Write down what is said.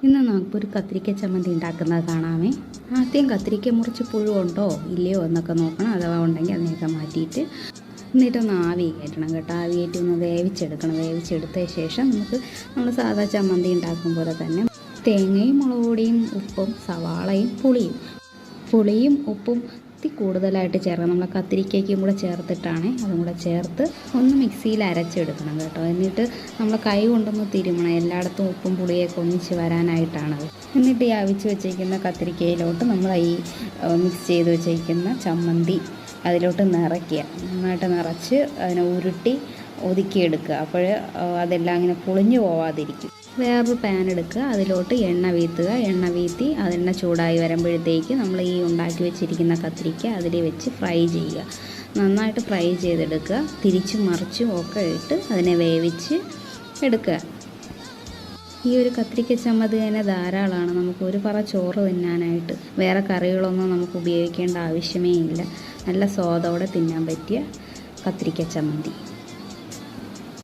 ഇന്ന് നമുക്കൊരു കത്തിരിക്ക ചമ്മന്തി ഉണ്ടാക്കുന്നത് കാണാമേ. ആദ്യം കത്തിരിക്ക മുറിച്ച് പുഴുണ്ടോ ഇല്ലയോ എന്നൊക്കെ നോക്കണം. അഥവാ ഉണ്ടെങ്കിൽ അതിനെയൊക്കെ മാറ്റിയിട്ട് എന്നിട്ടൊന്ന് ആവി കയറ്റണം കേട്ടോ. ആവി കയറ്റി ഒന്ന് വേവിച്ചെടുക്കണം. വേവിച്ചെടുത്ത ശേഷം നമ്മൾ സാധാ ചമ്മന്തി ഉണ്ടാക്കും പോലെ തന്നെ തേങ്ങയും മുളക് പൊടിയും ഉപ്പും സവാളയും പുളിയും ഉപ്പും കൂടുതലായിട്ട് ചേർക്കണം. നമ്മൾ കത്തിരിക്കയ്ക്കും കൂടെ ചേർത്തിട്ടാണ് അതും കൂടെ ചേർത്ത് ഒന്ന് മിക്സിയിൽ അരച്ചെടുക്കണം കേട്ടോ. എന്നിട്ട് നമ്മൾ കൈ കൊണ്ടൊന്ന് തിരുമണം. എല്ലായിടത്തും ഉപ്പും പുളിയൊക്കെ ഒന്നിച്ച് വരാനായിട്ടാണത്. എന്നിട്ട് ഈ അവിച്ച് വെച്ചിരിക്കുന്ന കത്തിരിക്കയിലോട്ട് നമ്മൾ ഈ മിക്സ് ചെയ്ത് വെച്ചിരിക്കുന്ന ചമ്മന്തി അതിലോട്ട് നിറയ്ക്കുക. നന്നായിട്ട് നിറച്ച് അതിനെ ഉരുട്ടി ഒതുക്കിയെടുക്കുക. അപ്പോൾ അതെല്ലാം ഇങ്ങനെ പൊളിഞ്ഞു പോവാതിരിക്കും. വേറൊരു പാൻ എടുക്കുക. അതിലോട്ട് എണ്ണ വീത്തുക. എണ്ണ വീത്തി അതെണ്ണ ചൂടായി വരുമ്പോഴത്തേക്ക് നമ്മൾ ഈ ഉണ്ടാക്കി വെച്ചിരിക്കുന്ന കത്തിരിക്ക അതിൽ വെച്ച് ഫ്രൈ ചെയ്യുക. നന്നായിട്ട് ഫ്രൈ ചെയ്തെടുക്കുക. തിരിച്ചും മറിച്ചും ഒക്കെ ഇട്ട് അതിനെ വേവിച്ച് എടുക്കുക. ഈ ഒരു കത്തിരിക്ക ചമ്മന്തി തന്നെ ധാരാളമാണ്. നമുക്ക് ഒരു പറ ചോറ് തിന്നാനായിട്ട് വേറെ കറികളൊന്നും നമുക്ക് ഉപയോഗിക്കേണ്ട ആവശ്യമേ ഇല്ല. നല്ല സ്വാദോടെ തിന്നാൻ പറ്റിയ കത്തിരിക്ക ചമ്മന്തി.